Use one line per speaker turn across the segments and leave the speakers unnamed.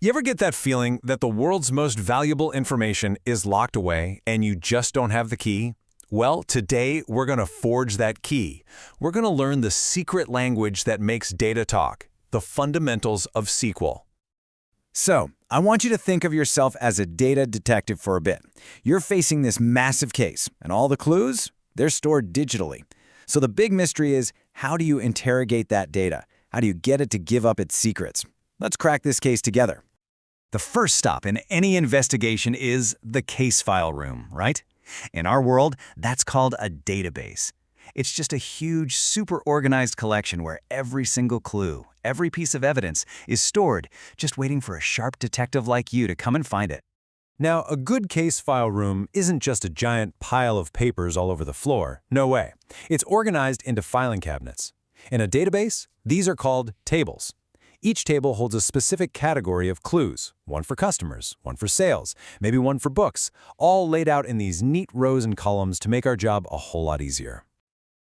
You ever get that feeling that the world's most valuable information is locked away and you just don't have the key? Well, today we're going to forge that key. We're going to learn the secret language that makes data talk, the fundamentals of SQL.
So, I want you to think of yourself as a data detective for a bit. You're facing this massive case, and all the clues, they're stored digitally. So the big mystery is, how do you interrogate that data? How do you get it to give up its secrets? Let's crack this case together.
The first stop in any investigation is the case file room, right? In our world, that's called a database. It's just a huge, super organized collection where every single clue, every piece of evidence is stored, just waiting for a sharp detective like you to come and find it.
Now, a good case file room isn't just a giant pile of papers all over the floor. No way. It's organized into filing cabinets. In a database, these are called tables. Each table holds a specific category of clues, one for customers, one for sales, maybe one for books, all laid out in these neat rows and columns to make our job a whole lot easier.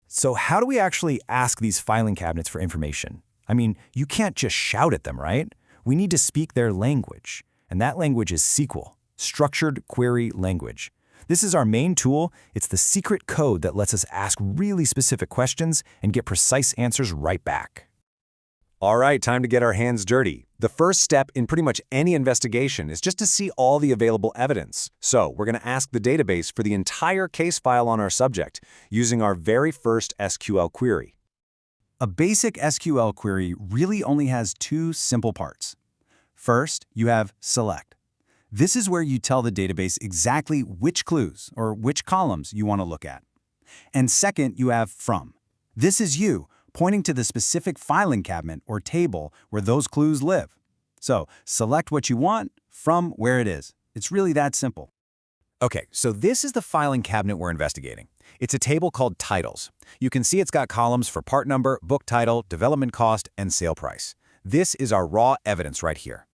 So how do we actually ask these filing cabinets for information? I mean, you can't just shout at them, right? We need to speak their language, and that language is SQL, Structured Query Language. This is our main tool. It's the secret code that lets us ask really specific questions and get precise answers right back.
All right, time to get our hands dirty. The first step in pretty much any investigation is just to see all the available evidence. So we're going to ask the database for the entire case file on our subject using our very first SQL query.
A basic SQL query really only has two simple parts. First, you have SELECT. This is where you tell the database exactly which clues or which columns you want to look at. And second, you have FROM. This is you pointing to the specific filing cabinet or table where those clues live. So select what you want from where it is. It's really that simple.
Okay, so this is the filing cabinet we're investigating. It's a table called titles. You can see it's got columns for part number, book title, development cost, and sale price. This is our raw evidence right here.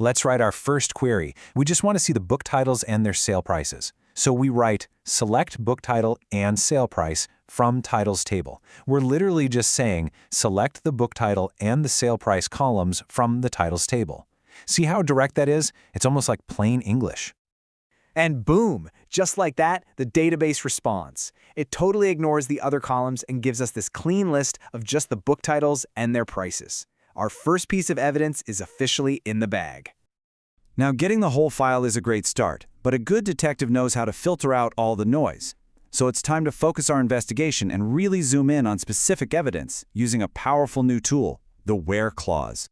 Let's write our first query. We just want to see the book titles and their sale prices. So we write select book title and sale price from titles table. We're literally just saying select the book title and the sale price columns from the titles table. See how direct that is? It's almost like plain English.
And boom, just like that, the database responds. It totally ignores the other columns and gives us this clean list of just the book titles and their prices. Our first piece of evidence is officially in the bag.
Now, getting the whole file is a great start, but a good detective knows how to filter out all the noise. So it's time to focus our investigation and really zoom in on specific evidence using a powerful new tool, the where clause.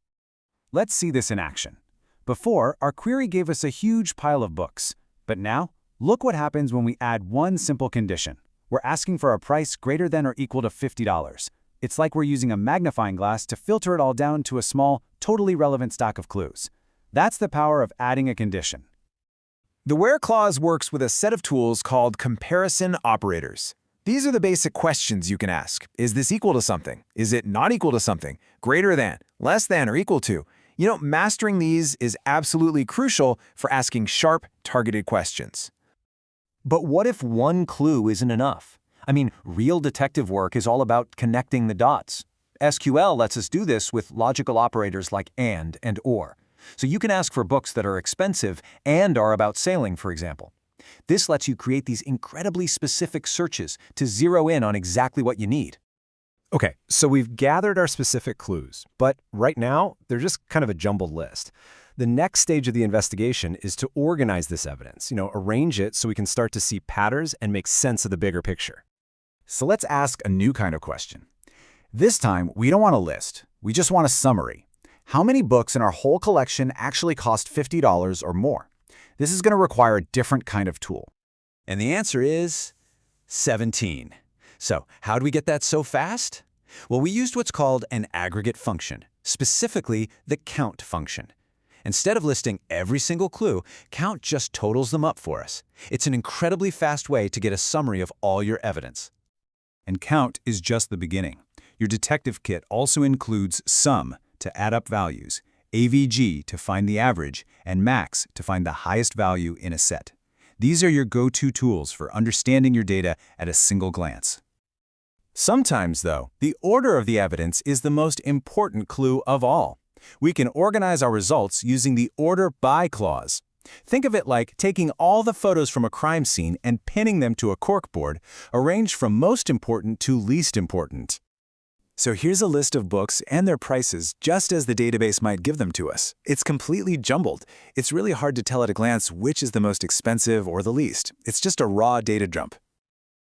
Let's see this in action. Before, our query gave us a huge pile of books. But now, look what happens when we add one simple condition. We're asking for a price greater than or equal to $50. It's like we're using a magnifying glass to filter it all down to a small, totally relevant stack of clues. That's the power of adding a condition.
The where clause works with a set of tools called comparison operators. These are the basic questions you can ask. Is this equal to something? Is it not equal to something? Greater than, less than, or equal to? Mastering these is absolutely crucial for asking sharp, targeted questions.
But what if one clue isn't enough? I mean, real detective work is all about connecting the dots. SQL lets us do this with logical operators like and or. So you can ask for books that are expensive and are about sailing, for example. This lets you create these incredibly specific searches to zero in on exactly what you need.
Okay, so we've gathered our specific clues, but right now, they're just kind of a jumbled list. The next stage of the investigation is to organize this evidence, arrange it so we can start to see patterns and make sense of the bigger picture.
So let's ask a new kind of question. This time, we don't want a list. We just want a summary. How many books in our whole collection actually cost $50 or more? This is going to require a different kind of tool.
And the answer is 17. So how do we get that so fast? Well, we used what's called an aggregate function, specifically the count function. Instead of listing every single clue, count just totals them up for us. It's an incredibly fast way to get a summary of all your evidence.
And count is just the beginning. Your detective kit also includes sum to add up values, AVG to find the average, and max to find the highest value in a set. These are your go-to tools for understanding your data at a single glance.
Sometimes, though, the order of the evidence is the most important clue of all.
We can organize our results using the order by clause. Think of it like taking all the photos from a crime scene and pinning them to a corkboard, arranged from most important to least important. So here's a list of books and their prices just as the database might give them to us. It's completely jumbled. It's really hard to tell at a glance which is the most expensive or the least. It's just a raw data dump.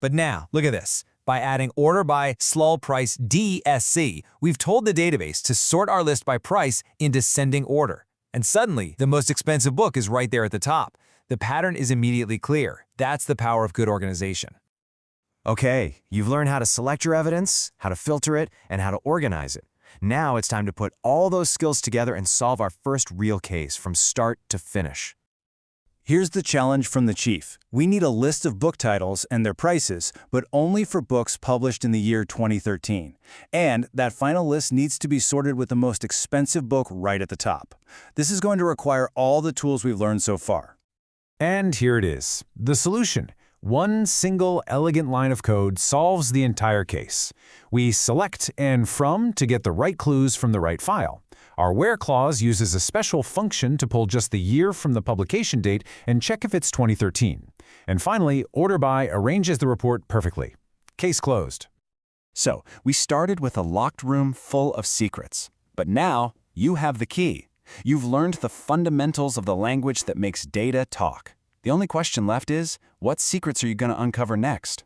But now, look at this. By adding order by slul price DSC, we've told the database to sort our list by price in descending order. And suddenly, the most expensive book is right there at the top. The pattern is immediately clear. That's the power of good organization.
Okay, you've learned how to select your evidence, how to filter it, and how to organize it. Now it's time to put all those skills together and solve our first real case from start to finish.
Here's the challenge from the chief. We need a list of book titles and their prices, but only for books published in the year 2013. And that final list needs to be sorted with the most expensive book right at the top. This is going to require all the tools we've learned so far.
And here it is, the solution. One single elegant line of code solves the entire case. We select and from to get the right clues from the right file. Our where clause uses a special function to pull just the year from the publication date and check if it's 2013. And finally, order by arranges the report perfectly. Case closed.
So, we started with a locked room full of secrets. But now, you have the key. You've learned the fundamentals of the language that makes data talk. The only question left is, what secrets are you going to uncover next?